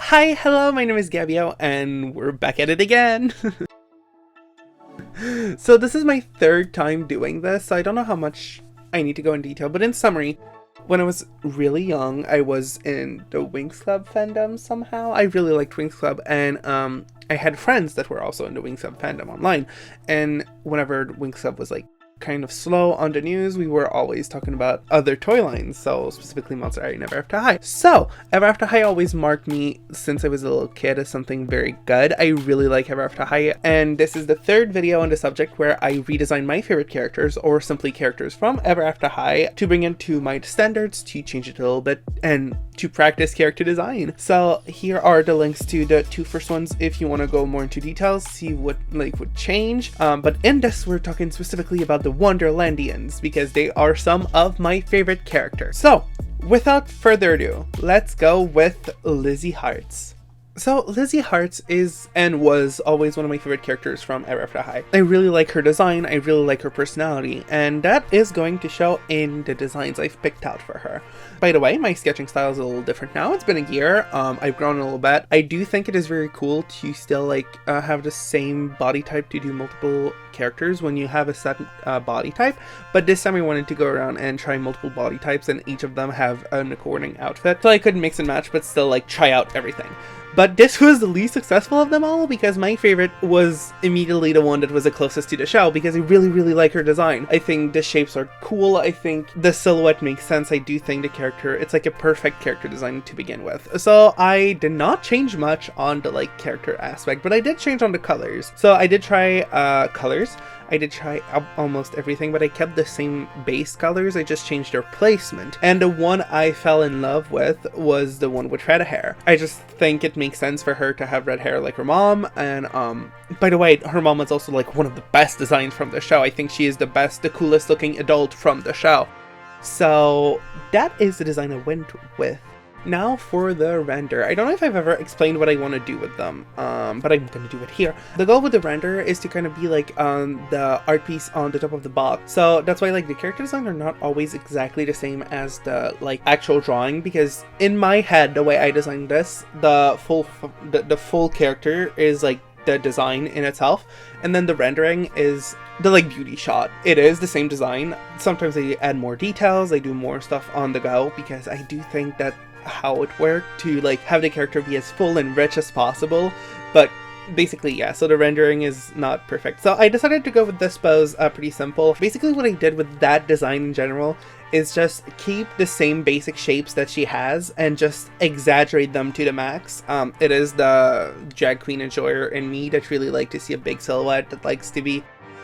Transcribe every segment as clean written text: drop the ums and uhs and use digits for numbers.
Hi, hello, my name is Gabiio, and we're back at it again. So this is my third time doing this, so I don't know how much I need to go in detail, but in summary, when I was really young, I was in the Winx Club fandom somehow. I really liked Winx Club, and I had friends that were also in the Winx Club fandom online, and whenever Winx Club was like kind of slow on the news, we were always talking about other toy lines, so specifically Monster High and Ever After High. So Ever After High always marked me since I was a little kid as something very good. I really like Ever After High, and this is the third video on the subject where I redesign my favorite characters, or simply characters from Ever After High, to bring it to my standards, to change it a little bit, and to practice character design. So here are the links to the two first ones if you want to go more into details, see what would change. But in this, we're talking specifically about the Wonderlandians, because they are some of my favorite characters. So without further ado, let's go with Lizzie Hearts. So Lizzie Hearts is and was always one of my favorite characters from Ever After High. I really like her design, I really like her personality, and that is going to show in the designs I've picked out for her. By the way, my sketching style is a little different now. It's been a year, I've grown a little bit. I do think it is very cool to still have the same body type to do multiple characters when you have a set body type, but this time I wanted to go around and try multiple body types and each of them have an according outfit, so I could mix and match but still try out everything. But this was the least successful of them all, because my favorite was immediately the one that was the closest to the show, because I really like her design. I think the shapes are cool, I think the silhouette makes sense, I do think the character, it's like a perfect character design to begin with. So I did not change much on the character aspect, but I did change on the colors. So I did try colors. I did try almost everything, but I kept the same base colors, I just changed their placement. And the one I fell in love with was the one with red hair. I just think it makes sense for her to have red hair like her mom, and by the way, her mom is also one of the best designs from the show. I think she is the coolest looking adult from the show. So that is the design I went with. Now for the render. I don't know if I've ever explained what I want to do with them, but I'm going to do it here. The goal with the render is to kind of be the art piece on the top of the box. So that's why the character designs are not always exactly the same as the actual drawing, because in my head, the way I designed this, the full character is the design in itself, and then the rendering is the beauty shot. It is the same design. Sometimes I add more details, I do more stuff on the go, because I do think that how it worked to have the character be as full and rich as possible, but basically yeah, so the rendering is not perfect. So I decided to go with this pose, pretty simple. Basically what I did with that design in general is just keep the same basic shapes that she has and just exaggerate them to the max. It is the drag queen enjoyer in me that really like to see a big silhouette, that likes to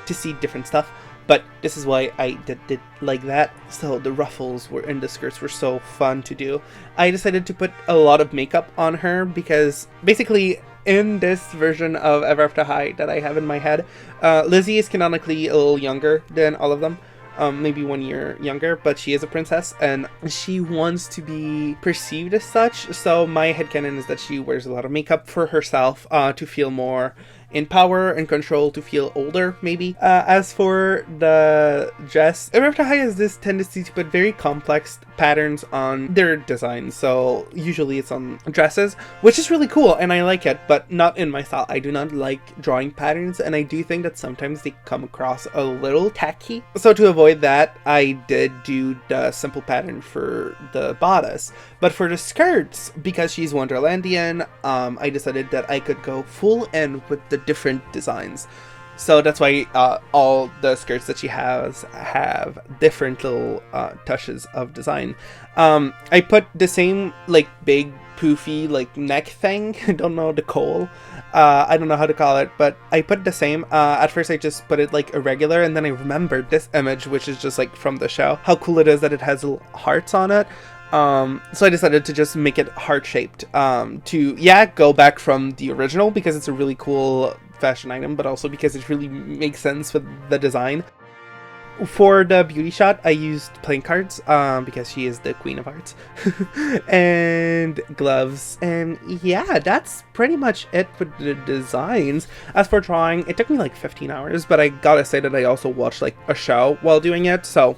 see different stuff. But this is why I did like that. So the ruffles and the skirts were so fun to do. I decided to put a lot of makeup on her because basically in this version of Ever After High that I have in my head, Lizzie is canonically a little younger than all of them. Maybe 1 year younger, but she is a princess and she wants to be perceived as such. So my headcanon is that she wears a lot of makeup for herself to feel more in power and control, to feel older maybe. As for the dress, Ever After High has this tendency to put very complex patterns on their designs, so usually it's on dresses, which is really cool and I like it, but not in my style. I do not like drawing patterns, and I do think that sometimes they come across a little tacky. So to avoid that, I did do the simple pattern for the bodice. But for the skirts, because she's Wonderlandian, I decided that I could go full in with the different designs. So that's why all the skirts that she has have different little touches of design. I put the same big poofy neck thing. I don't know the coal. I don't know how to call it, but I put the same. At first I just put it irregular, and then I remembered this image, which is just from the show, how cool it is that it has little hearts on it. So I decided to just make it heart-shaped, to go back from the original, because it's a really cool fashion item, but also because it really makes sense with the design. For the beauty shot, I used playing cards, because she is the Queen of Hearts, and gloves, and yeah, that's pretty much it with the designs. As for drawing, it took me 15 hours, but I gotta say that I also watched a show while doing it, so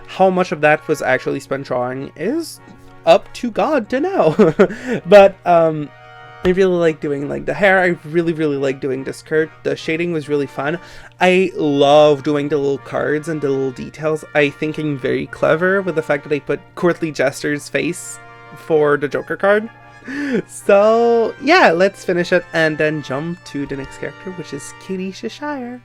how much of that was actually spent drawing is up to God to know. But I really like doing like the hair. I really like doing the skirt. The shading was really fun. I love doing the little cards and the little details. I think I'm very clever with the fact that I put Courtly Jester's face for the Joker card. So yeah, let's finish it and then jump to the next character, which is Kitty Cheshire.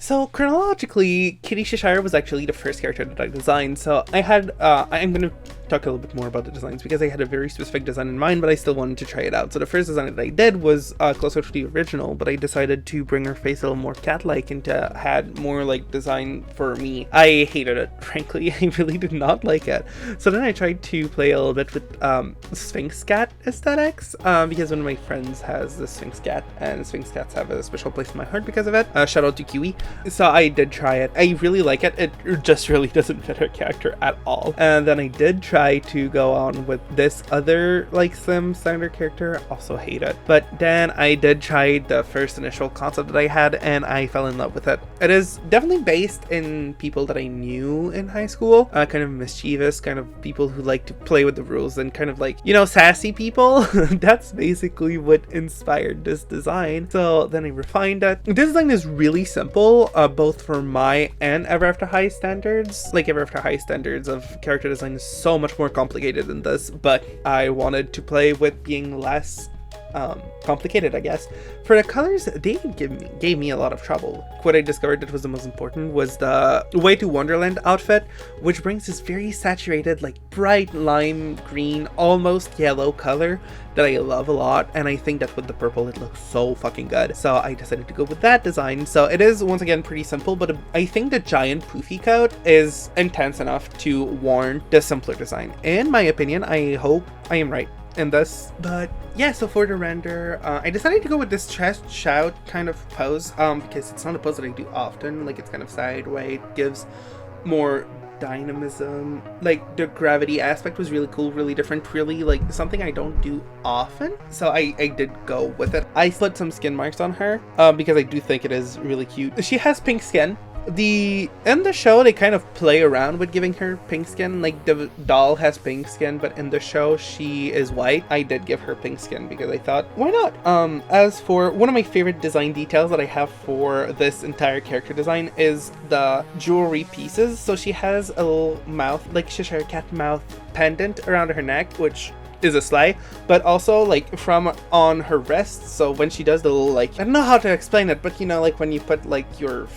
So chronologically, Kitty Cheshire was actually the first character that I designed. So I had, I'm going to talk a little bit more about the designs because I had a very specific design in mind, but I still wanted to try it out. So the first design that I did was closer to the original, but I decided to bring her face a little more cat-like and to had more like design for me. I hated it, frankly. I really did not like it. So then I tried to play a little bit with Sphinx Cat aesthetics because one of my friends has the Sphinx Cat, and Sphinx Cats have a special place in my heart because of it. Shout out to Kiwi. So I did try it. I really like it. It just really doesn't fit her character at all. And then I did try to go on with this other like slim standard character. Also hate it. But then I did try the first initial concept that I had and I fell in love with it. It is definitely based in people that I knew in high school. Kind of mischievous, kind of people who like to play with the rules and kind of like, you know, sassy people. That's basically what inspired this design. So then I refined it. This design is really simple. Both for my and Ever After High standards. Like Ever After High standards of character design is so much more complicated than this, but I wanted to play with being less complicated, I guess. For the colors, they gave me a lot of trouble. What I discovered that was the most important was the Way to Wonderland outfit, which brings this very saturated, like bright lime green, almost yellow color that I love a lot, and I think that with the purple it looks so fucking good. So I decided to go with that design. So it is once again pretty simple, but I think the giant poofy coat is intense enough to warrant the simpler design. In my opinion, I hope I am right in this. But yeah, so for the render, I decided to go with this chest shout kind of pose because it's not a pose that I do often. Like, it's kind of sideways, it gives more dynamism. Like, the gravity aspect was really cool, really different, really like something I don't do often, so I did go with it. I split some skin marks on her because I do think it is really cute. She has pink skin. In the show they kind of play around with giving her pink skin. Like, the doll has pink skin, but in the show she is white. I did give her pink skin because I thought, why not? As for one of my favorite design details that I have for this entire character design is the jewelry pieces. So she has a little mouth, like Cheshire Cat mouth pendant around her neck, which is a sleigh, but also like from on her wrist. So when she does the little, like, I don't know how to explain it, but you know, like when you put like your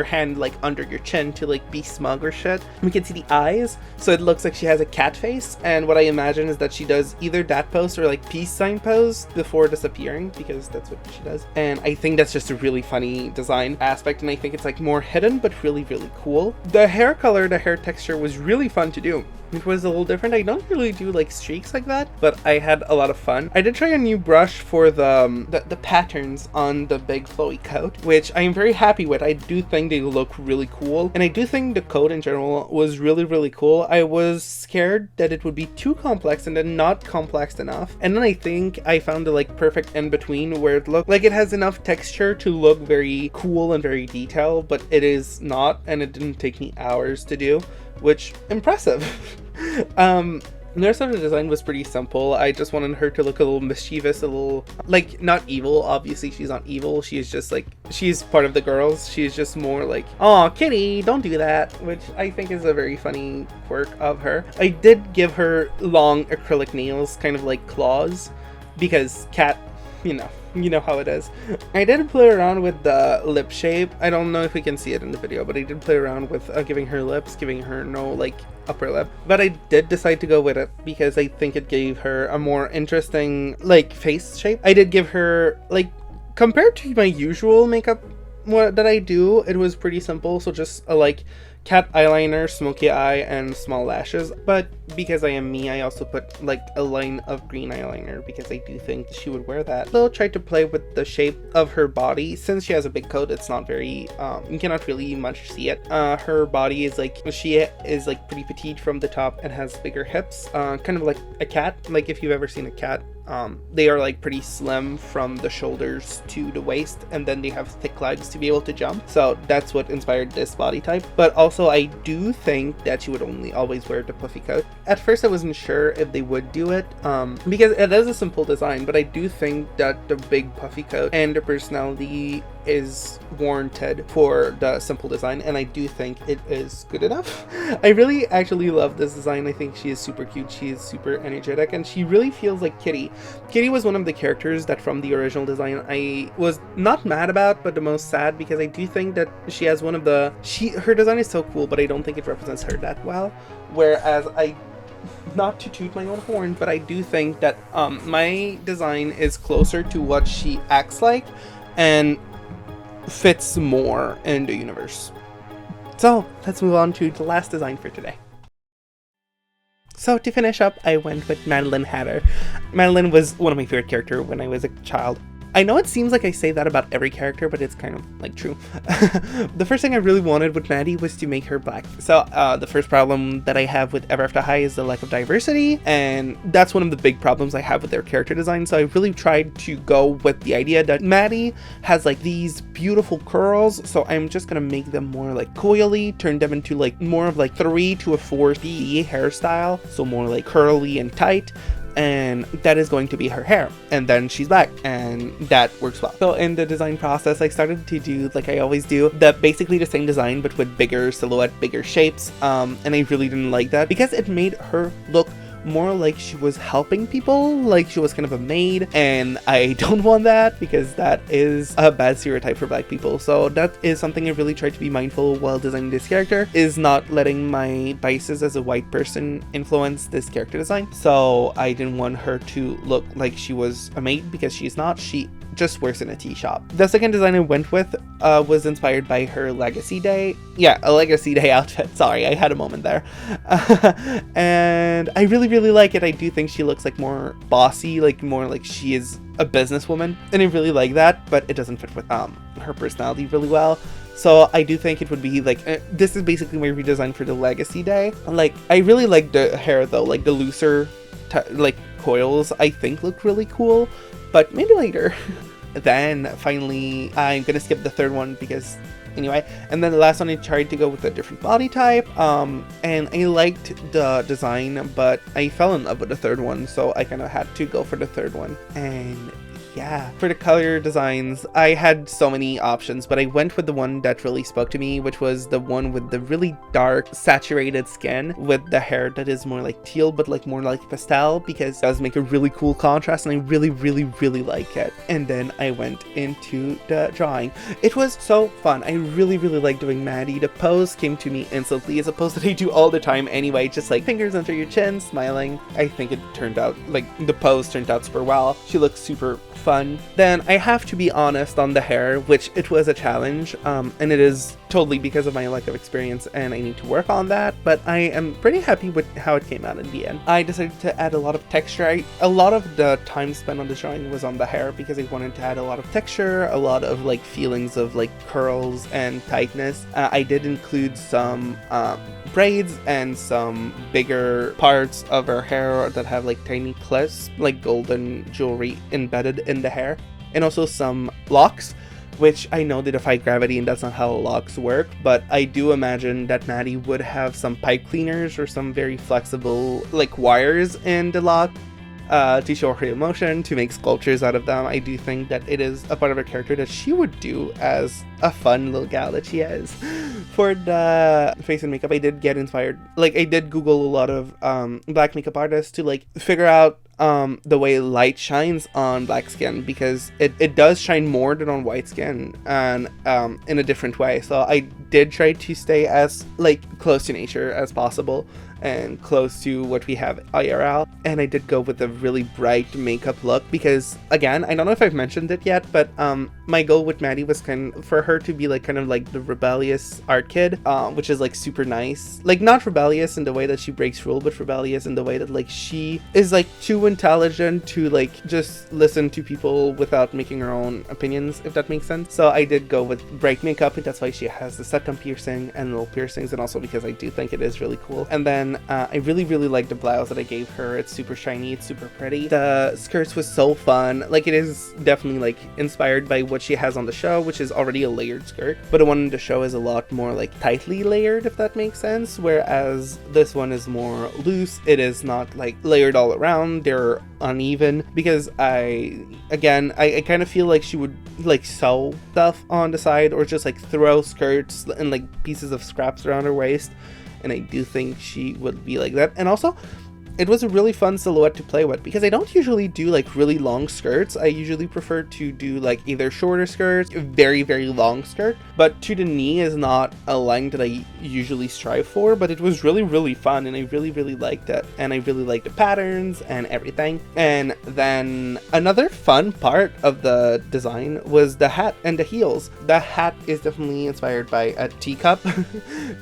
hand like under your chin to like be smug or shit, we can see the eyes, so it looks like she has a cat face. And what I imagine is that she does either that pose or like peace sign pose before disappearing, because that's what she does. And I think that's just a really funny design aspect, and I think it's like more hidden but really cool. The hair color, the hair texture was really fun to do. It was a little different. I don't really do like streaks like that, but I had a lot of fun. I did try a new brush for the patterns on the big flowy coat, which I am very happy with. I do think they look really cool, and I do think the coat in general was really cool. I was scared that it would be too complex and then not complex enough, and then I think I found the like perfect in between where it looked like it has enough texture to look very cool and very detailed, but it is not, and it didn't take me hours to do, which impressive. The rest of the design was pretty simple. I just wanted her to look a little mischievous, a little like not evil. Obviously she's not evil, she's just like, she's part of the girls. She's just more like, oh Kitty, don't do that, which I think is a very funny quirk of her. I did give her long acrylic nails, kind of like claws, because cat, you know how it is. I did play around with the lip shape. I don't know if we can see it in the video, but I did play around with giving her lips, giving her no like upper lip, but I did decide to go with it because I think it gave her a more interesting like face shape. I did give her, like, compared to my usual makeup that I do, it was pretty simple. So just a like cat eyeliner, smoky eye, and small lashes. But because I am me, I also put like a line of green eyeliner because I do think she would wear that. So tried to play with the shape of her body. Since she has a big coat, it's not very you cannot really much see it. Her body is like, she is like pretty petite from the top and has bigger hips, kind of like a cat. Like if you've ever seen a cat, they are like pretty slim from the shoulders to the waist, and then they have thick legs to be able to jump. So that's what inspired this body type. But also I do think that she would only always wear the puffy coat. At first I wasn't sure if they would do it, because it is a simple design, but I do think that the big puffy coat and the personality is warranted for the simple design, and I do think it is good enough. I really actually love this design. I think she is super cute, she is super energetic, and she really feels like Kitty. Kitty was one of the characters that from the original design I was not mad about, but the most sad, because I do think that she has one of the her design is so cool, but I don't think it represents her that well. Whereas not to toot my own horn, but I do think that my design is closer to what she acts like and fits more in the universe. So let's move on to the last design for today. So to finish up, I went with Madeline Hatter. Madeline was one of my favorite characters when I was a child. I know it seems like I say that about every character, but it's kind of like true. The first thing I really wanted with Maddie was to make her black. So the first problem that I have with Ever After High is the lack of diversity, and that's one of the big problems I have with their character design. So I really tried to go with the idea that Maddie has like these beautiful curls, so I'm just gonna make them more like coily, turn them into like more of like 3 to a 4 hairstyle, so more like curly and tight. And that is going to be her hair, and then she's black, and that works well. So in the design process, I started to do like I always do, basically the same design but with bigger silhouette, bigger shapes, and I really didn't like that because it made her look more like she was helping people, like she was kind of a maid, and I don't want that because that is a bad stereotype for black people. So that is something I really tried to be mindful while designing this character, is not letting my biases as a white person influence this character design. So I didn't want her to look like she was a maid because she's not. She just works in a tea shop. The second design I went with was inspired by her Legacy Day. Yeah, a Legacy Day outfit. Sorry, I had a moment there. And I really like it. I do think she looks like more bossy, like more like she is a businesswoman, and I really like that, but it doesn't fit with her personality really well. So I do think it would be like, this is basically my redesign for the Legacy Day. Like, I really like the hair though, like the looser like coils I think look really cool, but maybe later. Then finally I'm gonna skip the third one because anyway, and then the last one I tried to go with a different body type, and I liked the design, but I fell in love with the third one, so I kind of had to go for the third one. And yeah, for the color designs, I had so many options, but I went with the one that really spoke to me, which was the one with the really dark, saturated skin with the hair that is more like teal, but like more like pastel, because it does make a really cool contrast, and I really like it. And then I went into the drawing. It was so fun. I really like doing Maddie. The pose came to me instantly. It's a pose that I do all the time anyway, just like fingers under your chin, smiling. I think it turned out, like, the pose turned out super well. She looks super fun. Then I have to be honest on the hair, which it was a challenge, and it is totally because of my lack of experience, and I need to work on that, but I am pretty happy with how it came out in the end. I decided to add a lot of texture. A lot of the time spent on the drawing was on the hair because I wanted to add a lot of texture, a lot of like feelings of like curls and tightness. I did include some braids and some bigger parts of her hair that have like tiny clips, like golden jewelry embedded in the hair, and also some locks, which I know they defy gravity and that's not how locks work, but I do imagine that Maddie would have some pipe cleaners or some very flexible like wires in the lock to show her emotion, to make sculptures out of them. I do think that it is a part of her character that she would do as a fun little gal that she is. For the face and makeup, I did get inspired. Like, I did Google a lot of black makeup artists to like figure out the way light shines on black skin, because it does shine more than on white skin, and in a different way. So I did try to stay as like close to nature as possible and close to what we have IRL, and I did go with a really bright makeup look because, again, I don't know if I've mentioned it yet, but my goal with Maddie was for her to be like kind of like the rebellious art kid, which is like super nice, like not rebellious in the way that she breaks rule, but rebellious in the way that like she is like too intelligent to like just listen to people without making her own opinions, if that makes sense. So I did go with bright makeup, and that's why she has the septum piercing and little piercings, and also because I do think it is really cool. And then again, I really like the blouse that I gave her. It's super shiny, it's super pretty. The skirts was so fun. Like, it is definitely like inspired by what she has on the show, which is already a layered skirt, but the one in the show is a lot more like tightly layered, if that makes sense, whereas this one is more loose. It is not like layered all around. They're uneven, because I kind of feel like she would like sew stuff on the side, or just like throw skirts and like pieces of scraps around her waist, and I do think she would be like that. And also, it was a really fun silhouette to play with, because I don't usually do like really long skirts. I usually prefer to do like either shorter skirts, very long skirt, but to the knee is not a length that I usually strive for. But it was really fun, and I really liked it, and I really liked the patterns and everything. And then another fun part of the design was the hat and the heels. The hat is definitely inspired by a teacup,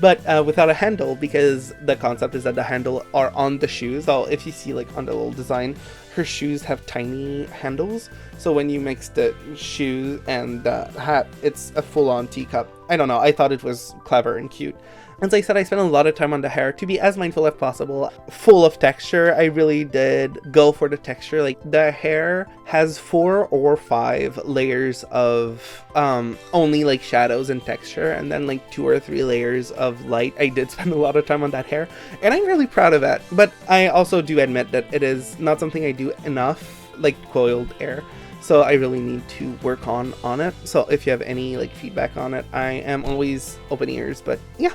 but without a handle, because the concept is that the handle are on the shoes. So if you see like on the little design, her shoes have tiny handles. So when you mix the shoes and the hat, it's a full-on teacup. I don't know, I thought it was clever and cute. As I said, I spent a lot of time on the hair to be as mindful as possible, full of texture. I really did go for the texture. Like, the hair has 4 or 5 layers of only like shadows and texture, and then like 2 or 3 layers of light. I did spend a lot of time on that hair, and I'm really proud of that. But I also do admit that it is not something I do enough, like coiled hair. So I really need to work on it. So if you have any like feedback on it, I am always open ears. But yeah,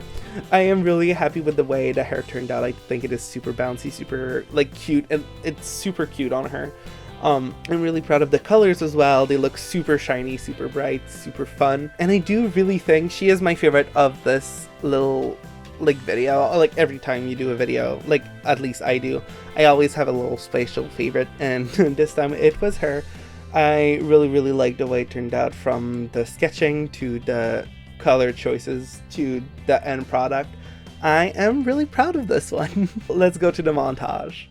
I am really happy with the way the hair turned out. I think it is super bouncy, super like cute, and it's super cute on her. I'm really proud of the colors as well. They look super shiny, super bright, super fun. And I do really think she is my favorite of this little like video. Like, every time you do a video, like at least I do, I always have a little special favorite, and this time it was her. I really like the way it turned out, from the sketching to the color choices to the end product. I am really proud of this one. Let's go to the montage.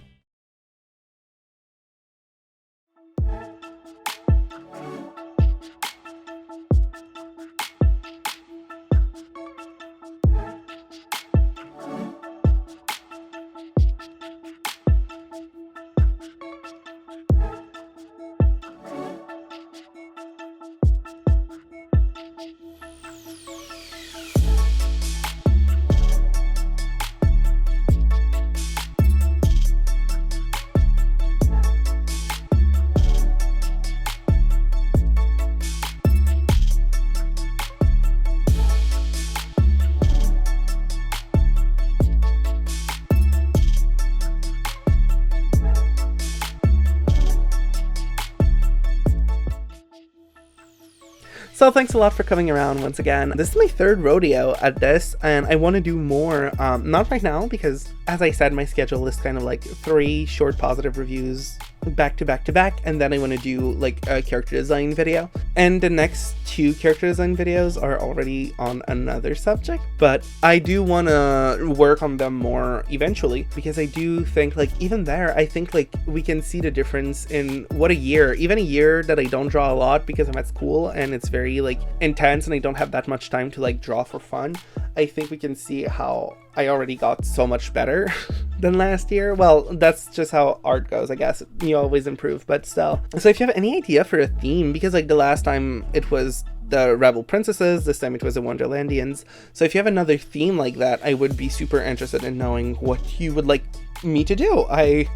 So thanks a lot for coming around once again. This is my 3rd rodeo at this, and I want to do more. Not right now, because as I said, my schedule is kind of like 3 short positive reviews back to back, and then I want to do like a character design video. And the next 2 character design videos are already on another subject, but I do want to work on them more eventually, because I do think like even there, I think like we can see the difference in what even a year that I don't draw a lot because I'm at school and it's very like intense and I don't have that much time to like draw for fun. I think we can see how I already got so much better than last year. Well, that's just how art goes, I guess. You always improve, but still. So if you have any idea for a theme, because like the last time it was the Rebel Princesses, this time it was the Wonderlandians. So if you have another theme like that, I would be super interested in knowing what you would like me to do. I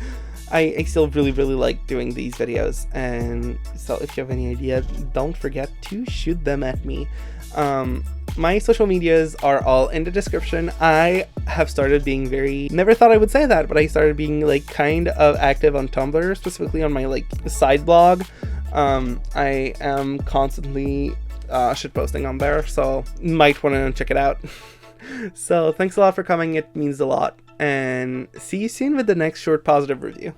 still really like doing these videos, and so if you have any idea, don't forget to shoot them at me. My social medias are all in the description. I have started being never thought I would say that, but I started being like kind of active on Tumblr, specifically on my like side blog. I am constantly shitposting on there, so might want to check it out. So thanks a lot for coming, it means a lot, and see you soon with the next short positive review.